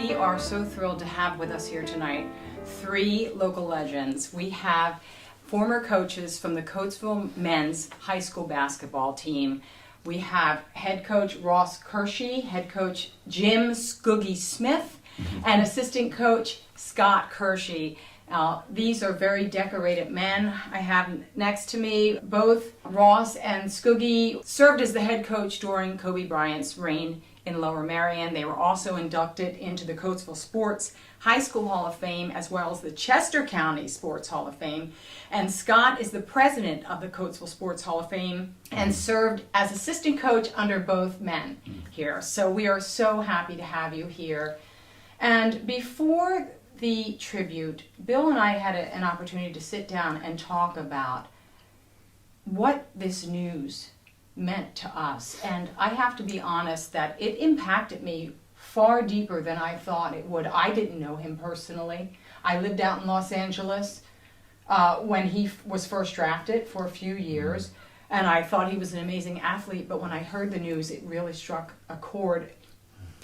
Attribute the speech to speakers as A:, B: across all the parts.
A: We are so thrilled to have with us here tonight three local legends. We have former coaches from the Coatesville men's high school basketball team. We have head coach Ross Kershey, head coach Jim Scoogie Smith, and assistant coach Scott Kershey. These are very decorated men. I have next to me both Ross and Scoogie served as the head coach during Kobe Bryant's reign in Lower Merion. They were also inducted into the Coatesville Sports High School Hall of Fame as well as the Chester County Sports Hall of Fame. And Scott is the president of the Coatesville Sports Hall of Fame and served as assistant coach under both men here. So we are so happy to have you here. And before the tribute, Bill and I had an opportunity to sit down and talk about what this news meant to us. And I have to be honest that it impacted me far deeper than I thought it would. I didn't know him personally. I lived out in Los Angeles when he was first drafted for a few years, and I thought he was an amazing athlete, but when I heard the news, it really struck a chord.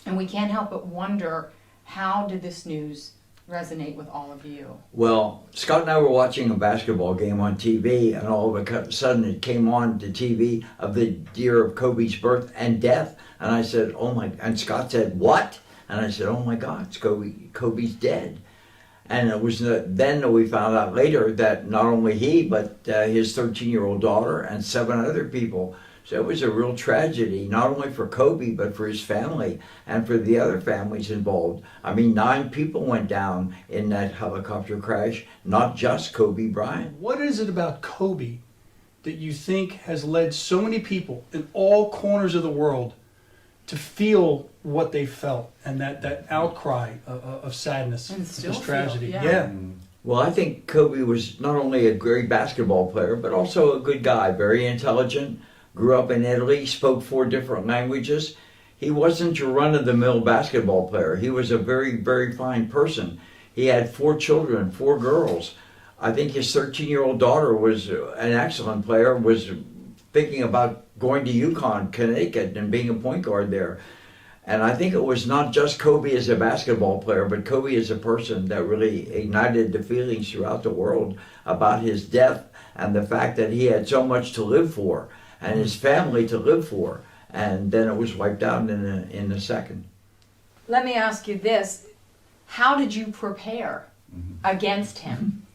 A: And we can't help but wonder, how did this news resonate with all of you?
B: Well, Scott and I were watching a basketball game on TV, and all of a sudden it came on the TV of the year of Kobe's birth and death. And I said, oh my, and Scott said, what? And I said, oh my God, it's Kobe's dead. And it was then that we found out later that not only he, but his 13-year-old daughter and 7 other people. So it was a real tragedy, not only for Kobe, but for his family and for the other families involved. I mean, 9 people went down in that helicopter crash, not just Kobe Bryant.
C: What is it about Kobe that you think has led so many people in all corners of the world to feel what they felt and that outcry of sadness,
A: And still
C: this tragedy?
A: feel,
C: Yeah.
B: Well, I think Kobe was not only a great basketball player, but also a good guy, very intelligent. Grew up in Italy, spoke 4 different languages. He wasn't your run-of-the-mill basketball player. He was a very, very fine person. He had 4 children, 4 girls. I think his 13-year-old daughter was an excellent player, was thinking about going to UConn, Connecticut, and being a point guard there. And I think it was not just Kobe as a basketball player, but Kobe as a person that really ignited the feelings throughout the world about his death and the fact that he had so much to live for and his family to live for, and then it was wiped out in a second.
A: Let me ask you this. How did you prepare against him?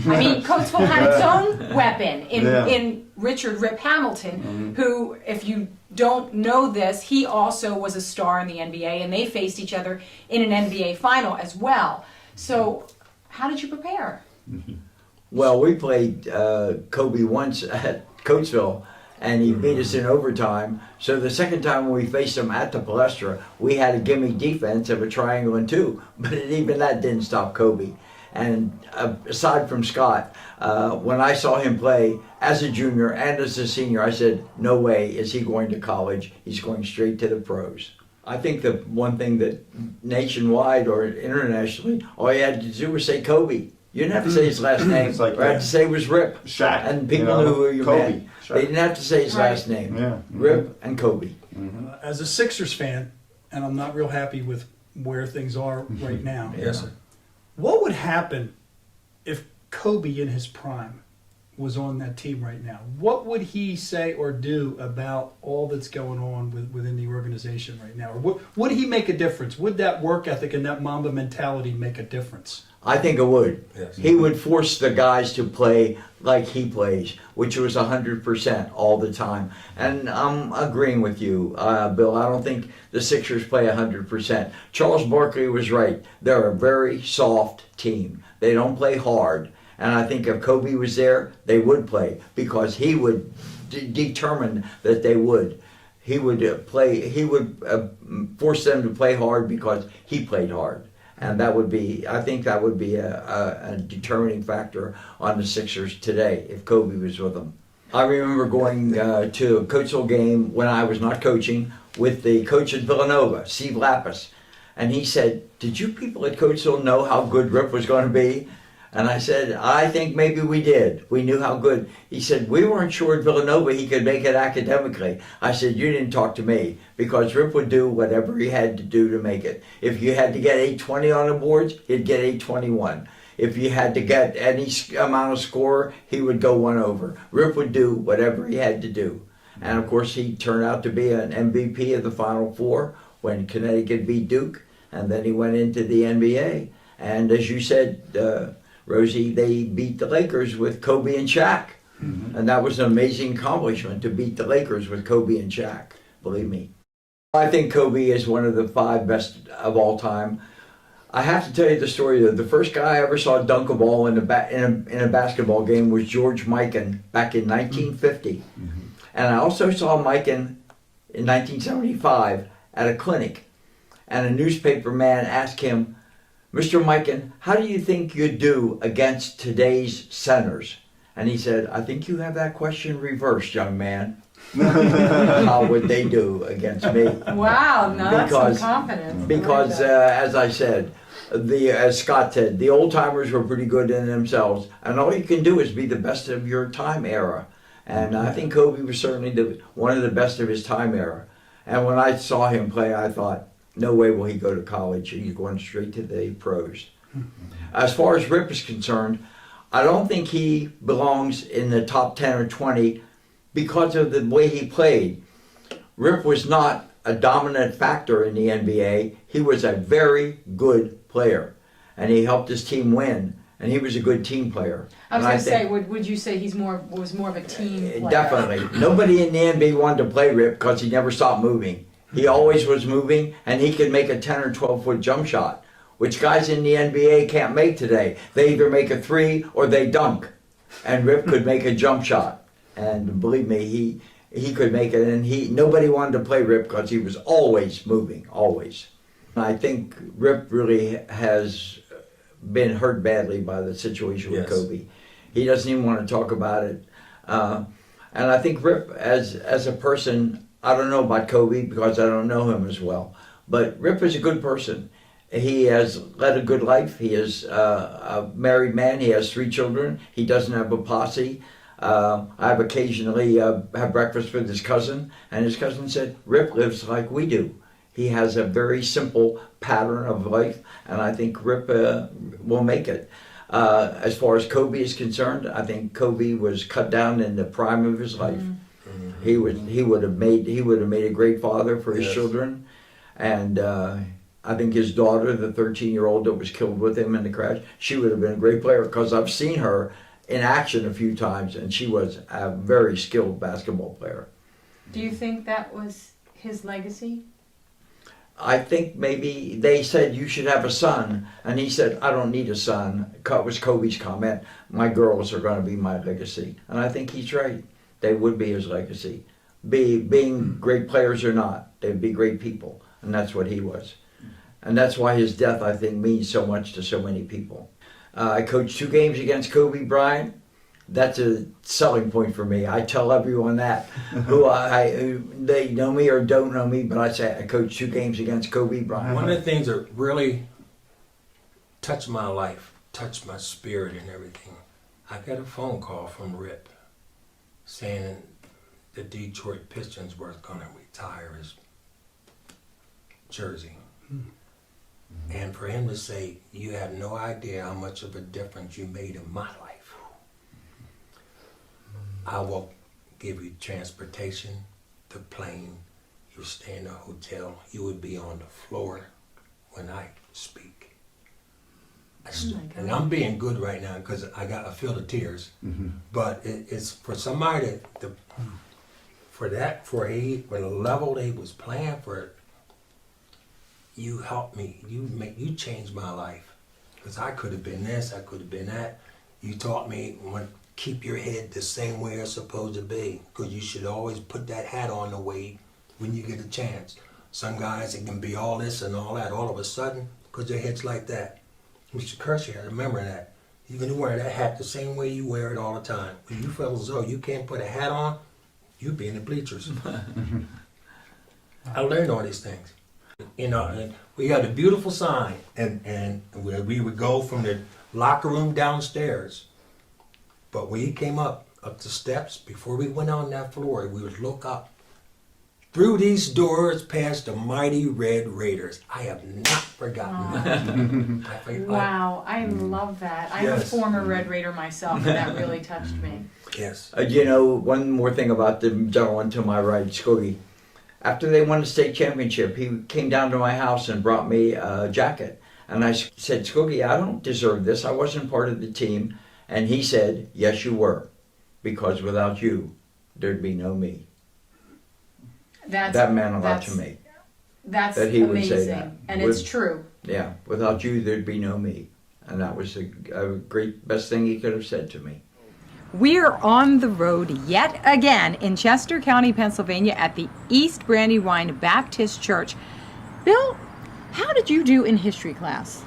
A: I mean, Coatesville had its own weapon in Richard Rip Hamilton, who, if you don't know this, he also was a star in the NBA, and they faced each other in an NBA final as well. So how did you prepare?
B: Well, we played Kobe once at Coatesville, and he beat us in overtime. So the second time when we faced him at the Palestra, we had a gimme defense of a triangle and 2, but even that didn't stop Kobe. And aside from Scott, when I saw him play as a junior and as a senior, I said, no way is he going to college. He's going straight to the pros. I think the one thing that nationwide or internationally, all you had to do was say Kobe. You didn't have to say his last name.
D: It's like,
B: all you had to say was Rip.
D: Shaq.
B: And people knew who you
D: Kobe.
B: meant.
D: Shaq.
B: They didn't have to say his last name.
D: Yeah.
B: Rip and Kobe.
C: As a Sixers fan, and I'm not real happy with where things are right now.
B: Yes, sir.
C: What would happen if Kobe in his prime was on that team right now? What would he say or do about all that's going on within the organization right now? Or would he make a difference? Would that work ethic and that Mamba mentality make a difference?
B: I think it would.
E: Yes.
B: He would force the guys to play like he plays, which was 100% all the time. And I'm agreeing with you, Bill. I don't think the Sixers play 100%. Charles Barkley was right. They're a very soft team. They don't play hard. And I think if Kobe was there, they would play because he would determine that they would. He would play. He would force them to play hard because he played hard. And that would be, I think that would be a determining factor on the Sixers today if Kobe was with them. I remember going to a Coatesville game when I was not coaching with the coach at Villanova, Steve Lapis. And he said, did you people at Coatesville know how good Rip was going to be? And I said, I think maybe we did. We knew how good. He said, we weren't sure at Villanova he could make it academically. I said, you didn't talk to me, because Rip would do whatever he had to do to make it. If you had to get 820 on the boards, he'd get 821. If you had to get any amount of score, he would go one over. Rip would do whatever he had to do. And of course, he turned out to be an MVP of the Final Four when Connecticut beat Duke. And then he went into the NBA. And as you said, Rosie, they beat the Lakers with Kobe and Shaq. Mm-hmm. And that was an amazing accomplishment, to beat the Lakers with Kobe and Shaq, believe me. I think Kobe is one of the 5 best of all time. I have to tell you the story, though. The first guy I ever saw dunk a ball in a basketball game was George Mikan back in 1950. Mm-hmm. And I also saw Mikan in 1975 at a clinic. And a newspaper man asked him, Mr. Mikan, how do you think you'd do against today's centers? And he said, I think you have that question reversed, young man. How would they do against me?
A: Wow, now that's some confidence.
B: Because, as I said, as Scott said, the old timers were pretty good in themselves, and all you can do is be the best of your time era. And I think Kobe was certainly one of the best of his time era. And when I saw him play, I thought, no way will he go to college. He's going straight to the pros. As far as Rip is concerned, I don't think he belongs in the top 10 or 20 because of the way he played. Rip was not a dominant factor in the NBA. He was a very good player, and he helped his team win, and he was a good team player.
A: I was going to say, would you say was more of a team player?
B: Definitely. Nobody in the NBA wanted to play Rip because he never stopped moving. He always was moving, and he could make a 10 or 12-foot jump shot, which guys in the NBA can't make today. They either make a 3 or they dunk, and Rip could make a jump shot. And believe me, he could make it, and nobody wanted to play Rip because he was always moving, always. I think Rip really has been hurt badly by the situation with Kobe. He doesn't even want to talk about it. And I think Rip, as a person, I don't know about Kobe because I don't know him as well, but Rip is a good person. He has led a good life. He is a married man. He has 3 children. He doesn't have a posse. I've occasionally have breakfast with his cousin, and his cousin said, Rip lives like we do. He has a very simple pattern of life, and I think Rip will make it. As far as Kobe is concerned, I think Kobe was cut down in the prime of his life. Mm-hmm. He would have made a great father for his children, and I think his daughter, the 13-year-old that was killed with him in the crash, she would have been a great player because I've seen her in action a few times, and she was a very skilled basketball player.
A: Do you think that was his legacy?
B: I think maybe they said you should have a son, and he said, I don't need a son. That was Kobe's comment. My girls are going to be my legacy. And I think he's right. They would be his legacy. Being great players or not, they'd be great people. And that's what he was. And that's why his death, I think, means so much to so many people. I coached 2 games against Kobe Bryant. That's a selling point for me. I tell everyone that, who they know me or don't know me, but I say I coached 2 games against Kobe Bryant.
D: One of the things that really touched my life, touched my spirit and everything, I got a phone call from Rip saying the Detroit Pistons were going to retire his jersey. And for him to say, you have no idea how much of a difference you made in my life. I will give you transportation, the plane, you stay in a hotel, you would be on the floor when I speak. And I'm being good right now because I feel the tears. Mm-hmm. But it's for somebody for the level they was playing for, you helped me. You changed my life. Because I could have been this, I could have been that. You taught me keep your head the same way it's supposed to be. Because you should always put that hat on the way when you get a chance. Some guys, it can be all this and all that. All of a sudden, because their head's like that. Mr. Kershey, I remember that. You can wear that hat the same way you wear it all the time. When you feel as though you can't put a hat on, you be in the bleachers. I learned all these things. You know, and we had a beautiful sign, and we would go from locker room downstairs. But when he came up the steps, before we went on that floor, we would look up. Through these doors past the mighty Red Raiders. I have not forgotten that.
A: Wow, I love that. I'm a
D: Yes.
A: former Red Raider myself, and that really touched me.
D: Yes.
B: You know, one more thing about the gentleman to my right, Scoogie. After they won the state championship, he came down to my house and brought me a jacket. And I said, Scoogie, I don't deserve this. I wasn't part of the team. And he said, yes, you were. Because without you, there'd be no me. That meant a lot to me.
A: That's
B: That he would
A: amazing,
B: say that.
A: and it's true.
B: Yeah, without you, there'd be no me. And that was a great, best thing he could have said to me.
A: We're on the road yet again in Chester County, Pennsylvania at the East Brandywine Baptist Church. Bill, how did you do in history class?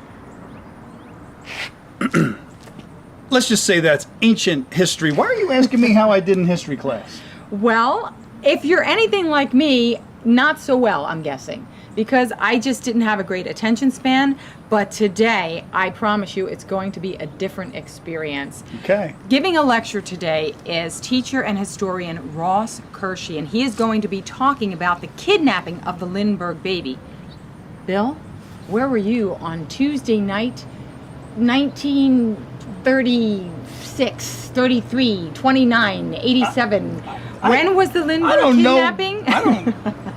C: Let's just say that's ancient history. Why are you asking me how I did in history class?
A: Well, if you're anything like me, not so well, I'm guessing, because I just didn't have a great attention span. But today, I promise you, it's going to be a different experience.
C: Okay.
A: Giving a lecture today is teacher and historian Ross Kershey, and he is going to be talking about the kidnapping of the Lindbergh baby. Bill, where were you on Tuesday night, 1936, 33, 29, 87? When was the Lindbergh kidnapping?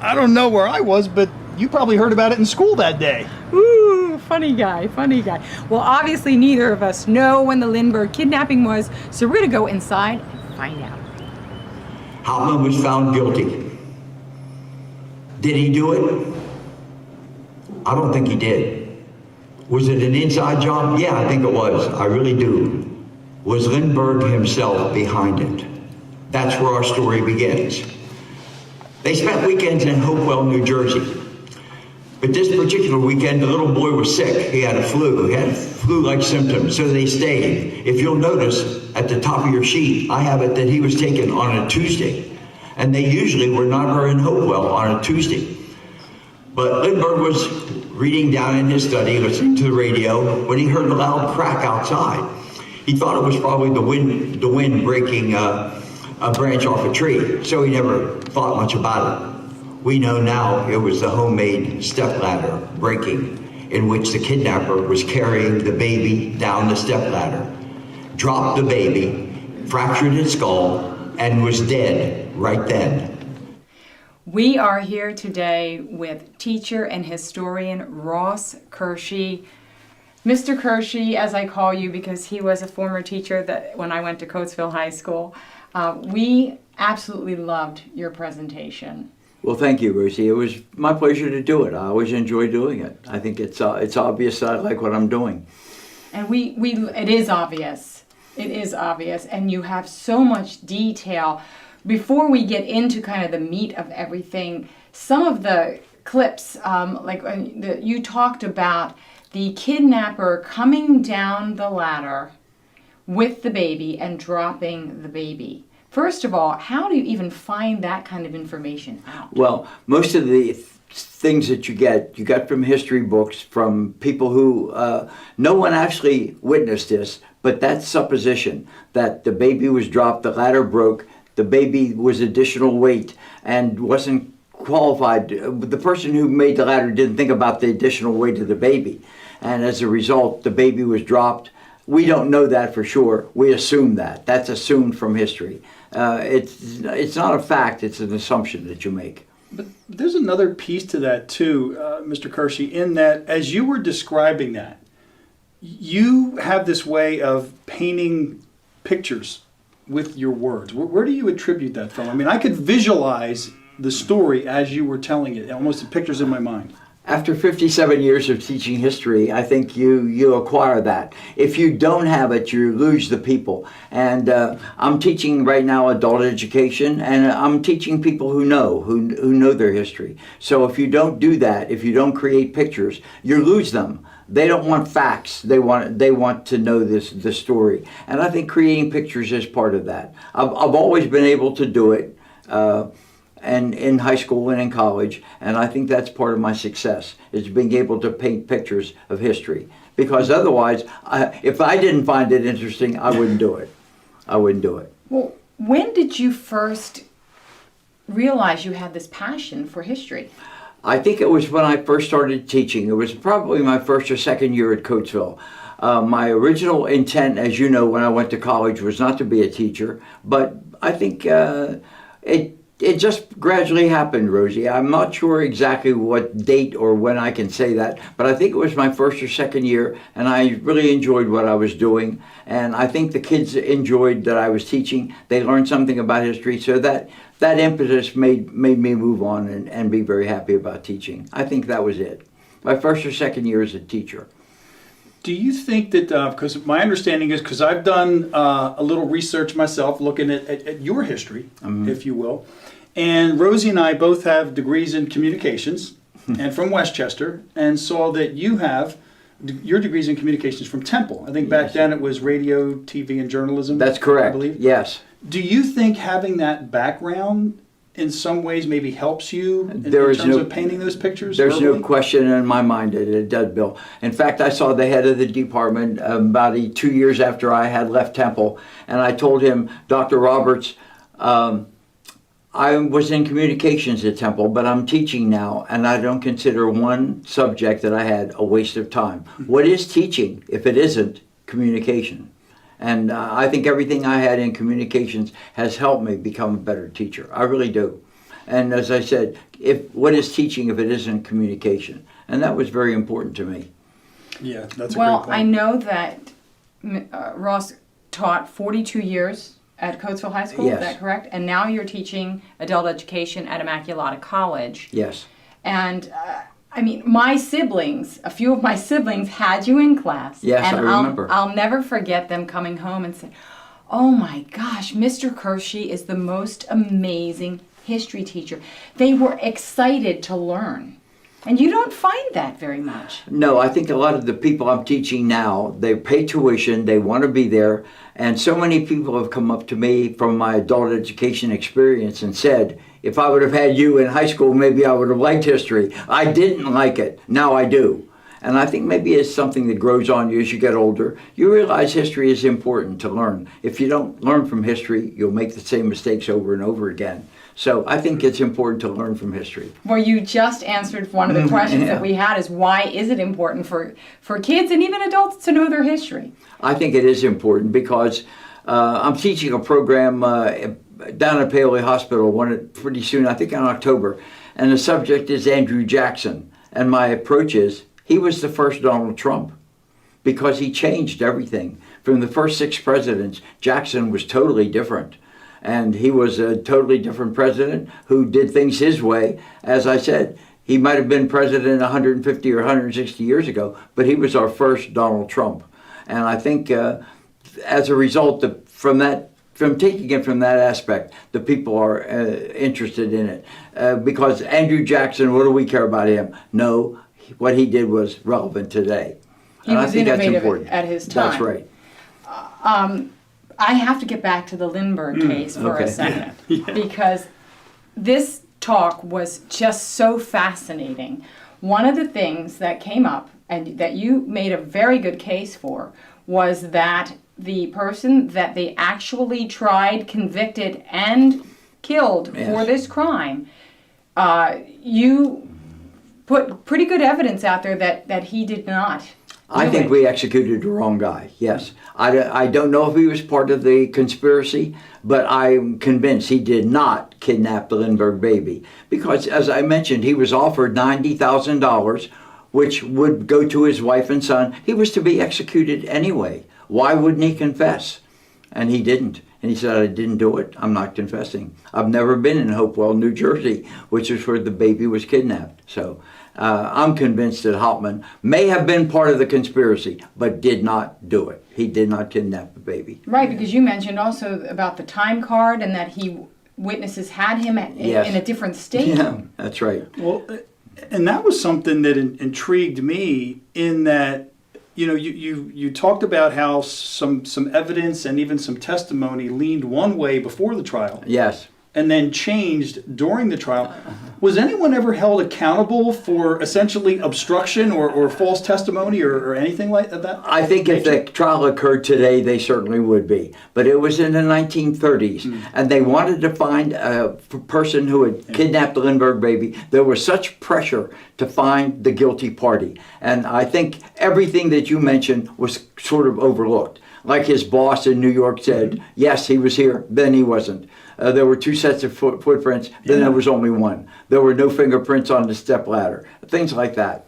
C: I don't know where I was, but you probably heard about it in school that day.
A: Ooh, funny guy, funny guy. Well, obviously neither of us know when the Lindbergh kidnapping was, so we're gonna go inside and find out.
B: Hauptmann was found guilty. Did he do it? I don't think he did. Was it an inside job? Yeah, I think it was. I really do. Was Lindbergh himself behind it? That's where our story begins. They spent weekends in Hopewell, New Jersey. But this particular weekend, the little boy was sick. He had a flu. He had flu-like symptoms, so they stayed. If you'll notice, at the top of your sheet, I have it that he was taken on a Tuesday. And they usually were not in Hopewell on a Tuesday. But Lindbergh was reading down in his study, listening to the radio, when he heard a loud crack outside. He thought it was probably the wind breaking a branch off a tree, so he never thought much about it. We know now it was the homemade stepladder breaking, in which the kidnapper was carrying the baby down the stepladder, dropped the baby, fractured his skull, and was dead right then. We are here today with teacher and historian Ross Kershey. Mr. Kershey, as I call you because he was a former teacher that when I went to Coatesville High School. We absolutely loved your presentation. Well, thank you, Rosie. It was my pleasure to do it. I always enjoy doing it. I think it's obvious that I like what I'm doing.
A: And it is obvious. It is obvious, and you have so much detail. Before we get into kind of the meat of everything, some of the clips, you talked about the kidnapper coming down the ladder with the baby and dropping the baby. First of all, how do you even find that kind of information out?
B: Well, most of the things that you get from history books, from people who, no one actually witnessed this, but that's supposition, that the baby was dropped, the ladder broke, the baby was additional weight and wasn't qualified. The person who made the ladder didn't think about the additional weight of the baby. And as a result, the baby was dropped. We don't know that for sure. We assume that. That's assumed from history. It's not a fact. It's an assumption that you make.
C: But there's another piece to that too, Mr. Kershey, in that as you were describing that, you have this way of painting pictures with your words. Where do you attribute that from? I mean, I could visualize the story as you were telling it, almost the pictures in my mind.
B: After 57 years of teaching history, I think you acquire that. If you don't have it, you lose the people. And I'm teaching right now adult education, and I'm teaching people who know their history. So if you don't do that, if you don't create pictures, you lose them. They don't want facts. They want to know the story. And I think creating pictures is part of that. I've always been able to do it. And in high school and in college, and I think that's part of my success, is being able to paint pictures of history. because otherwise, if I didn't find it interesting, I wouldn't do it. I wouldn't do it.
A: Well, when did you first realize you had this passion for history?
B: I think it was when I first started teaching. It was probably my first or second year at Coatesville. My original intent, as you know, when I went to college was not to be a teacher, but I think it just gradually happened, Rosie. I'm not sure exactly what date or when I can say that, but I think it was my first or second year, and I really enjoyed what I was doing. And I think the kids enjoyed that I was teaching. They learned something about history, so that impetus made me move on and be very happy about teaching. I think that was it. My first or second year as a teacher.
C: Do you think that, because my understanding is, because I've done a little research myself, looking at your history, if you will, and Rosie and I both have degrees in communications, and from Westchester, and saw that you have your degrees in communications from Temple. I think back then it was radio, TV, and journalism.
B: That's correct.
C: I believe.
B: Yes.
C: Do you think having that background in some ways maybe helps you in
B: There is
C: terms
B: no-
C: of painting those pictures?
B: There's
C: verbally?
B: no question in my mind that it does, Bill. In fact, I saw the head of the department about 2 years after I had left Temple, and I told him, Dr. Roberts, I was in communications at Temple, but I'm teaching now, and I don't consider one subject that I had a waste of time. What is teaching if it isn't communication? And I think everything I had in communications has helped me become a better teacher. I really do. And as I said, what is teaching if it isn't communication? And that was very important to me.
C: Yeah, that's a
A: Well,
C: great point.
A: I know that Ross taught 42 years at Coatesville High School,
B: Yes.
A: is that correct? And now you're teaching adult education at Immaculata College.
B: Yes.
A: And I mean, my siblings, a few of my siblings had you in class.
B: Yes,
A: and
B: I remember.
A: I'll never forget them coming home and saying, "Oh my gosh, Mr. Kershey is the most amazing history teacher." They were excited to learn. And you don't find that very much.
B: No, I think a lot of the people I'm teaching now, they pay tuition, they want to be there, and so many people have come up to me from my adult education experience and said, if I would have had you in high school, maybe I would have liked history. I didn't like it, now I do. And I think maybe it's something that grows on you as you get older. You realize history is important to learn. If you don't learn from history, you'll make the same mistakes over and over again. So I think it's important to learn from history.
A: Well, you just answered one of the questions that we had, is why is it important for kids and even adults to know their history?
B: I think it is important because I'm teaching a program down at Paoli Hospital pretty soon, I think in October, and the subject is Andrew Jackson. And my approach is, he was the first Donald Trump because he changed everything. From the first 6 presidents, Jackson was totally different. And he was a totally different president who did things his way. As I said, he might have been president 150 or 160 years ago, but he was our first Donald Trump. And I think as a result, from taking it from that aspect, the people are interested in it. Because Andrew Jackson, what do we care about him? No, what he did was relevant today.
A: He was innovative at his time.
B: That's right.
A: I have to get back to the Lindbergh case for
B: okay.
A: a second, because this talk was just so fascinating. One of the things that came up, and that you made a very good case for, was that the person that they actually tried, convicted, and killed for this crime, you put pretty good evidence out there that he did not.
B: I think we executed the wrong guy, yes. I don't know if he was part of the conspiracy, but I'm convinced he did not kidnap the Lindbergh baby. Because, as I mentioned, he was offered $90,000, which would go to his wife and son. He was to be executed anyway. Why wouldn't he confess? And he didn't. And he said, I didn't do it. I'm not confessing. I've never been in Hopewell, New Jersey, which is where the baby was kidnapped. So I'm convinced that Hauptmann may have been part of the conspiracy, but did not do it. He did not kidnap the baby.
A: Right, because you mentioned also about the time card and that witnesses had him in a different state.
B: Yeah, that's right.
C: Well, and that was something that intrigued me, in that, you know, you talked about how some evidence and even some testimony leaned one way before the trial.
B: Yes.
C: and then changed during the trial. Was anyone ever held accountable for essentially obstruction or false testimony or anything like that?
B: I think if the trial occurred today, they certainly would be. But it was in the 1930s, and they wanted to find a person who had kidnapped the Lindbergh baby. There was such pressure to find the guilty party. And I think everything that you mentioned was sort of overlooked. Like his boss in New York said, yes, he was here, then he wasn't. There were two sets of footprints, then there was only one. There were no fingerprints on the stepladder, things like that.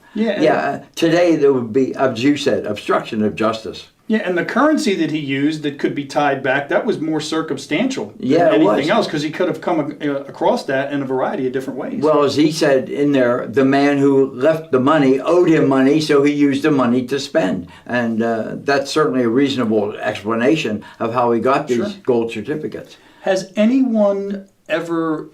B: Today there would be, as you said, obstruction of justice.
C: Yeah, and the currency that he used that could be tied back, that was more circumstantial than
B: Yeah, it
C: anything
B: was.
C: else, because he could have come across that in a variety of different ways.
B: Well, as he said in there, the man who left the money owed him money, so he used the money to spend. And that's certainly a reasonable explanation of how he got these gold certificates.
C: Has anyone ever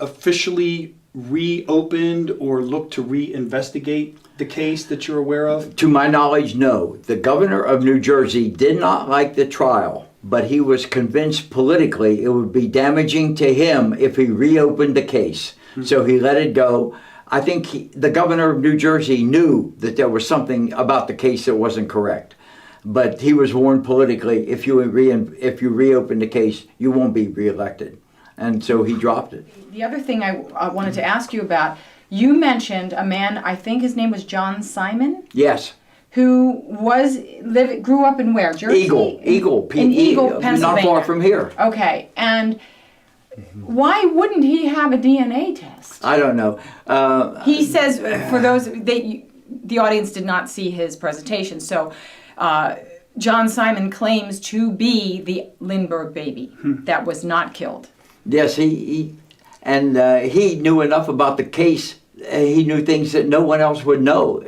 C: officially reopened or looked to reinvestigate the case that you're aware of?
B: To my knowledge, no. The governor of New Jersey did not like the trial, but he was convinced politically it would be damaging to him if he reopened the case. So he let it go. I think the governor of New Jersey knew that there was something about the case that wasn't correct. But he was warned politically, if you reopen the case, you won't be reelected. And so he dropped it.
A: The other thing I wanted to ask you about, you mentioned a man, I think his name was John Simon,
B: Yes.
A: who grew up in where? Jersey?
B: Eagle,
A: in Eagle, Pennsylvania.
B: Not far from here.
A: Okay, and why wouldn't he have a DNA test?
B: I don't know.
A: He says, for those, the audience did not see his presentation, so John Simon claims to be the Lindbergh baby that was not killed.
B: Yes, he knew enough about the case. He knew things that no one else would know,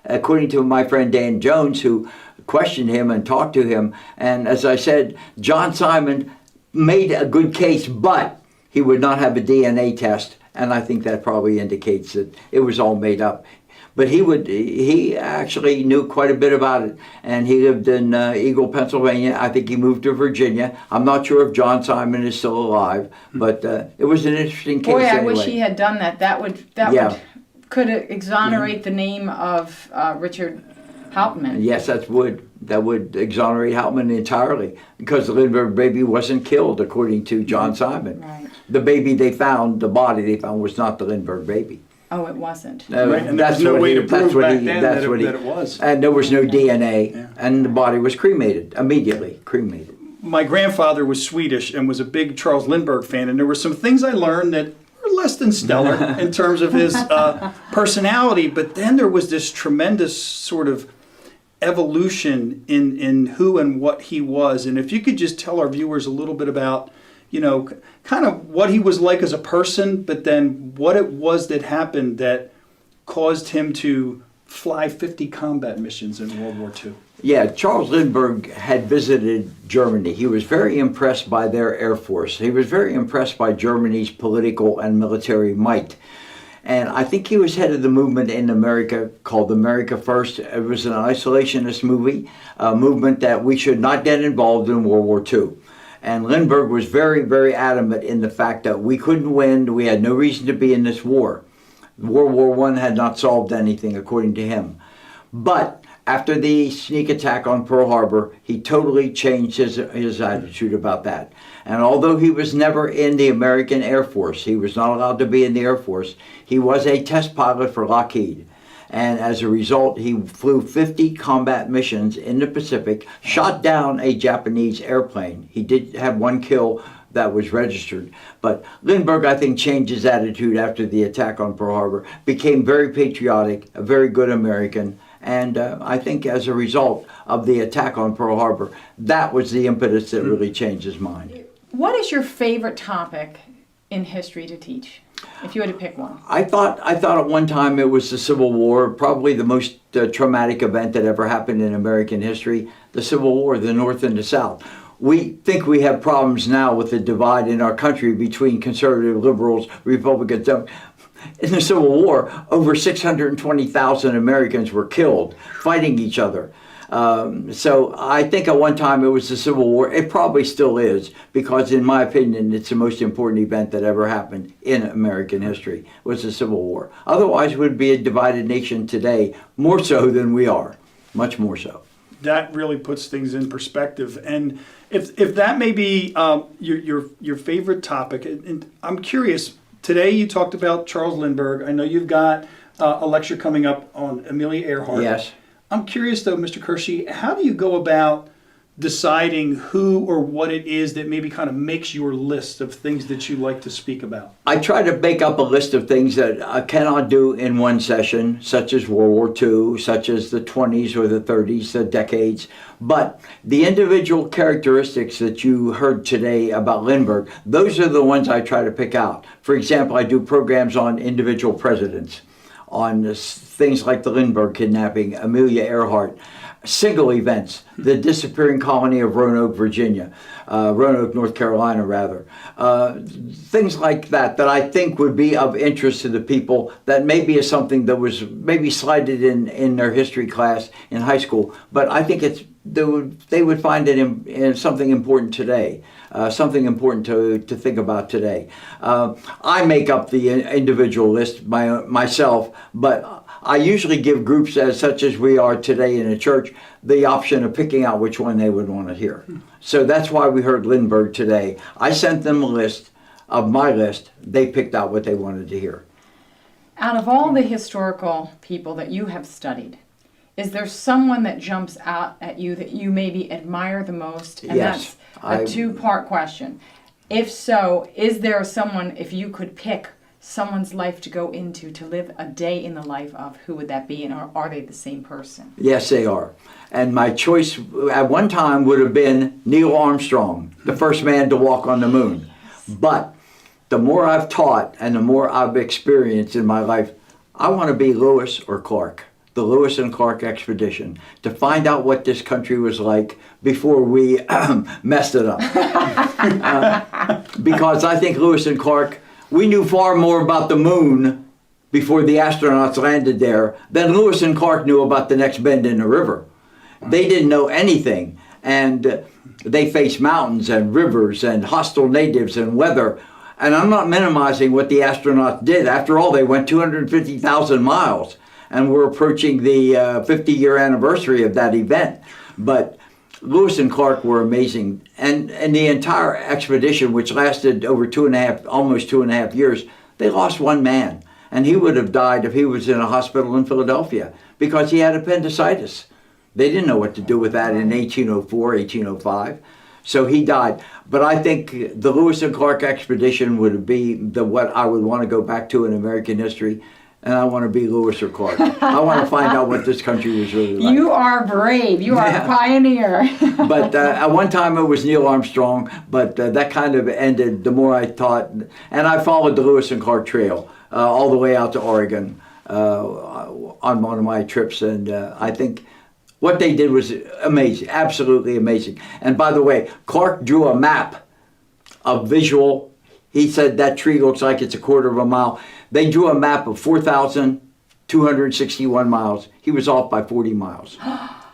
B: according to my friend Dan Jones, who questioned him and talked to him. And as I said, John Simon made a good case, but he would not have a DNA test. And I think that probably indicates that it was all made up. But he actually knew quite a bit about it. And he lived in Eagle, Pennsylvania. I think he moved to Virginia. I'm not sure if John Simon is still alive, but it was an interesting case.
A: Boy, I
B: anyway.
A: wish he had done that. Could exonerate the name of Richard Hauptmann.
B: Yes, that would exonerate Hauptmann entirely, because the Lindbergh baby wasn't killed, according to John Simon.
A: Right.
B: The baby they found, the body they found, was not the Lindbergh baby.
A: Oh, it wasn't.
C: Right, and there was no way to prove back then that it was.
B: And there was no DNA,
C: Yeah.
B: and the body was cremated, immediately cremated.
C: My grandfather was Swedish and was a big Charles Lindbergh fan, and there were some things I learned that were less than stellar in terms of his personality, but then there was this tremendous sort of evolution in who and what he was. And if you could just tell our viewers a little bit about, kind of what he was like as a person, but then what it was that happened that caused him to fly 50 combat missions in World War II.
B: Yeah, Charles Lindbergh had visited Germany. He was very impressed by their Air Force. He was very impressed by Germany's political and military might. And I think he was head of the movement in America called America First. It was an isolationist movement, a movement that we should not get involved in World War II. And Lindbergh was very, very adamant in the fact that we couldn't win, we had no reason to be in this war. World War I had not solved anything, according to him. But after the sneak attack on Pearl Harbor, he totally changed his attitude about that. And although he was never in the American Air Force, he was not allowed to be in the Air Force, he was a test pilot for Lockheed. And as a result, he flew 50 combat missions in the Pacific, shot down a Japanese airplane. He did have one kill that was registered. But Lindbergh, I think, changed his attitude after the attack on Pearl Harbor, became very patriotic, a very good American. And I think as a result of the attack on Pearl Harbor, that was the impetus that really changed his mind.
A: What is your favorite topic in history to teach, if you had to pick one?
B: I thought at one time it was the Civil War, probably the most traumatic event that ever happened in American history, the Civil War, the North and the South. We think we have problems now with the divide in our country between conservative, liberals, Republicans. In the Civil War, over 620,000 Americans were killed fighting each other. So I think at one time it was the Civil War. It probably still is, because in my opinion, it's the most important event that ever happened in American history, was the Civil War. Otherwise, we'd be a divided nation today, more so than we are, much more so.
C: That really puts things in perspective. And if that may be your favorite topic, and I'm curious, today you talked about Charles Lindbergh. I know you've got a lecture coming up on Amelia Earhart.
B: Yes.
C: I'm curious though, Mr. Kershey, how do you go about deciding who or what it is that maybe kind of makes your list of things that you like to speak about?
B: I try to make up a list of things that I cannot do in one session, such as World War II, such as the 20s or the 30s, the decades. But the individual characteristics that you heard today about Lindbergh, those are the ones I try to pick out. For example, I do programs on individual presidents, on things like the Lindbergh Kidnapping, Amelia Earhart, single events, the disappearing colony of Roanoke, Virginia, Roanoke, North Carolina, rather. Things like that I think would be of interest to the people, that maybe is something that was maybe slighted in their history class in high school, but I think they would find it in something important today, something important to think about today. I make up the individual list myself, but I usually give groups such as we are today in a church the option of picking out which one they would want to hear. So that's why we heard Lindbergh today. I sent them a list of my list. They picked out what they wanted to hear.
A: Out of all the historical people that you have studied, is there someone that jumps out at you that you maybe admire the most? And
B: Yes,
A: that's a two-part question. If so, is there someone, if you could pick someone's life to go into, to live a day in the life of, who would that be, and are they the same person?
B: Yes, they are. And my choice at one time would have been Neil Armstrong, the first man to walk on the moon. But the more I've taught and the more I've experienced in my life, I want to be Lewis or Clark, the Lewis and Clark expedition, to find out what this country was like before we messed it up. Because I think Lewis and Clark, we knew far more about the moon before the astronauts landed there than Lewis and Clark knew about the next bend in the river. They didn't know anything, and they faced mountains and rivers and hostile natives and weather. And I'm not minimizing what the astronauts did. After all, they went 250,000 miles, and we're approaching the 50-year anniversary of that event. But Lewis and Clark were amazing, and the entire expedition, which lasted over almost 2.5 years, they lost one man, and he would have died if he was in a hospital in Philadelphia, because he had appendicitis. They didn't know what to do with that in 1804, 1805, so he died. But I think the Lewis and Clark expedition would be what I would want to go back to in American history. And I want to be Lewis or Clark. I want to find out what this country was really like.
A: You are brave. You are a pioneer.
B: But at one time it was Neil Armstrong, but that kind of ended the more I taught. And I followed the Lewis and Clark Trail all the way out to Oregon on one of my trips. And I think what they did was amazing, absolutely amazing. And by the way, Clark drew a map, a visual. He said that tree looks like it's 1/4 mile. They drew a map of 4,261 miles. He was off by 40 miles.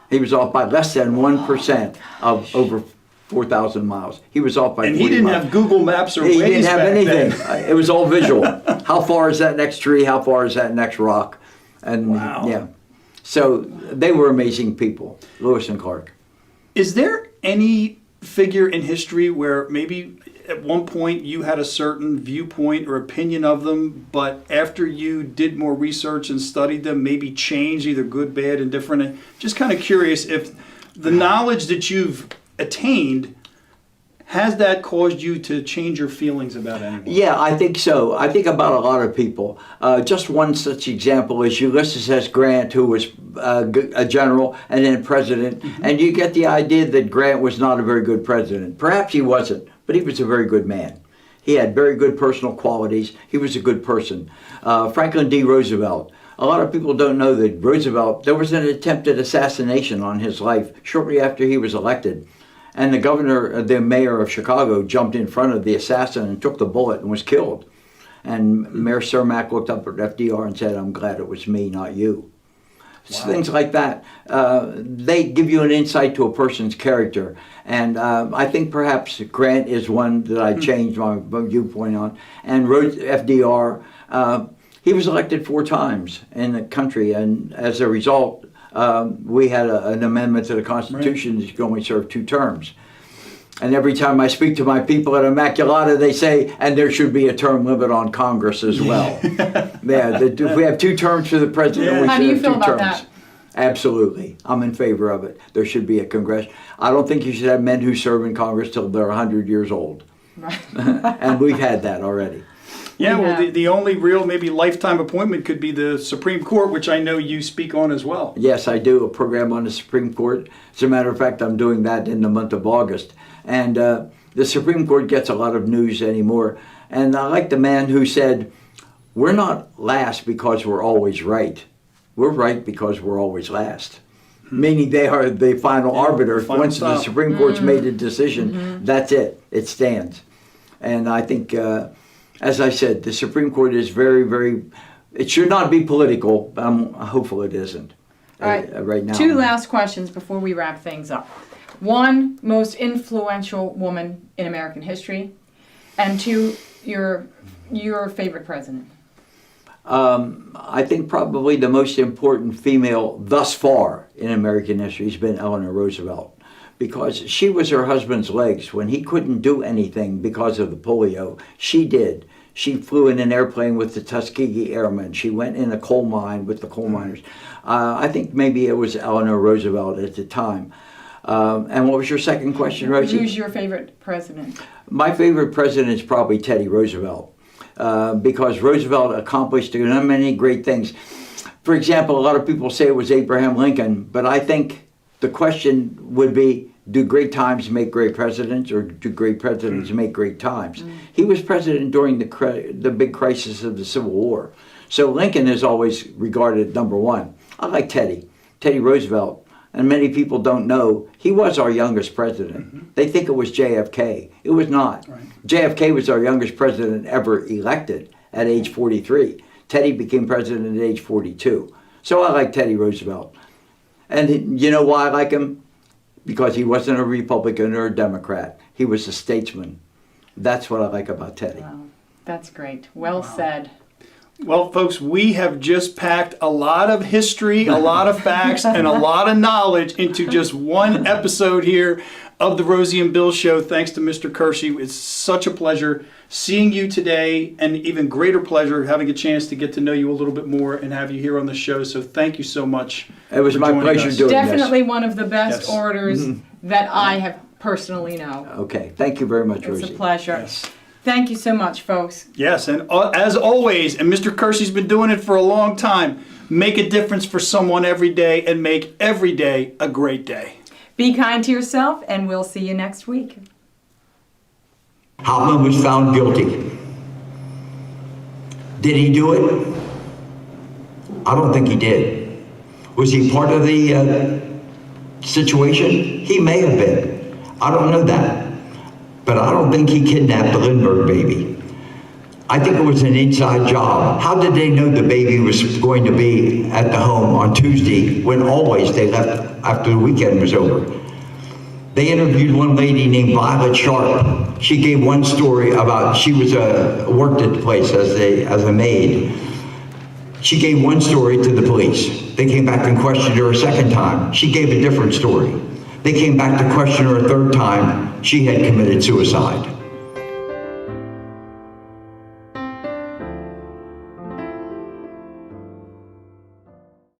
B: He was off by less than 1% of over 4,000 miles. He was off by 40 miles.
C: And he didn't have Google Maps or Waze.
B: He didn't have anything.
C: Then.
B: It was all visual. How far is that next tree? How far is that next rock? And
C: wow.
B: Yeah. So they were amazing people, Lewis and Clark.
C: Is there any figure in history where maybe at one point you had a certain viewpoint or opinion of them, but after you did more research and studied them, maybe changed, either good, bad, indifferent? Just kind of curious if the knowledge that you've attained, has that caused you to change your feelings about anyone?
B: Yeah, I think so. I think about a lot of people. Just one such example is Ulysses S. Grant, who was a general and then president. Mm-hmm. And you get the idea that Grant was not a very good president. Perhaps he wasn't, but he was a very good man. He had very good personal qualities. He was a good person. Franklin D. Roosevelt. A lot of people don't know that Roosevelt, there was an attempted assassination on his life shortly after he was elected. And the mayor of Chicago jumped in front of the assassin and took the bullet and was killed. And Mayor Cermak looked up at FDR and said, "I'm glad it was me, not you." things like that. They give you an insight to a person's character. And I think perhaps Grant is one that I changed my viewpoint on. And FDR, he was elected 4 times in the country, and as a result, we had an amendment to the Constitution that you can only serve 2 terms. And every time I speak to my people at Immaculata, they say, and there should be a term limit on Congress as well. If we have 2 terms for the president, we
A: How
B: should
A: do you
B: have
A: feel
B: 2
A: about
B: terms.
A: that?
B: Absolutely. I'm in favor of it. There should be a Congress. I don't think you should have men who serve in Congress till they're 100 years old.
A: Right.
B: And we've had that already.
C: Yeah, well,
A: have-
C: the only real maybe lifetime appointment could be the Supreme Court, which I know you speak on as well.
B: Yes, I do a program on the Supreme Court. As a matter of fact, I'm doing that in the month of August. And the Supreme Court gets a lot of news anymore. And I like the man who said, we're not last because we're always right. We're right because we're always last. Meaning they are the final arbiter.
C: final
B: Once the
C: stop.
B: Supreme Court's made a decision, that's it. It stands. And I think, as I said, the Supreme Court is very, very, it should not be political, but I'm hopeful it isn't.
A: All right.
B: Right now.
A: 2 last questions before we wrap things up. 1, most influential woman in American history, and 2, your favorite president.
B: I think probably the most important female thus far in American history has been Eleanor Roosevelt, because she was her husband's legs. When he couldn't do anything because of the polio, she did. She flew in an airplane with the Tuskegee Airmen. She went in a coal mine with the coal miners. I think maybe it was Eleanor Roosevelt at the time. And what was your second question, Rosie?
A: Who's your favorite president?
B: My favorite president is probably Teddy Roosevelt. Because Roosevelt accomplished many great things. For example, a lot of people say it was Abraham Lincoln, but I think the question would be, do great times make great presidents, or do great presidents make great times? He was president during the big crisis of the Civil War. So Lincoln is always regarded number 1. I like Teddy Roosevelt. And many people don't know, he was our youngest president. They think it was JFK. It was not.
C: Right.
B: JFK was our youngest president ever elected at age 43. Teddy became president at age 42. So I like Teddy Roosevelt. And you know why I like him? Because he wasn't a Republican or a Democrat. He was a statesman. That's what I like about Teddy.
A: Wow, that's great. Well said.
C: Well, folks, we have just packed a lot of history, a lot of facts, and a lot of knowledge into just one episode here of the Rosie and Bill Show. Thanks to Mr. Kershey. It's such a pleasure seeing you today, and even greater pleasure having a chance to get to know you a little bit more and have you here on the show. So thank you so much.
B: It was
C: for
B: my
C: joining
B: pleasure
C: us.
B: doing this.
A: Definitely one of the best
C: Yes.
A: orators that I have personally know.
B: Okay, thank you very much,
A: It's
B: Rosie.
A: a pleasure.
C: Yes.
A: Thank you so much, folks.
C: Yes, and as always, and Mr. Kershey's been doing it for a long time, make a difference for someone every day and make every day a great day.
A: Be kind to yourself, and we'll see you next week.
B: Hauptmann was found guilty. Did he do it? I don't think he did. Was he part of the situation? He may have been. I don't know that. But I don't think he kidnapped the Lindbergh baby. I think it was an inside job. How did they know the baby was going to be at the home on Tuesday when always they left after the weekend was over? They interviewed one lady named Violet Sharp. She gave one story about, she was worked at the place as a maid. She gave one story to the police. They came back and questioned her a second time. She gave a different story. They came back to question her a third time. She had committed suicide.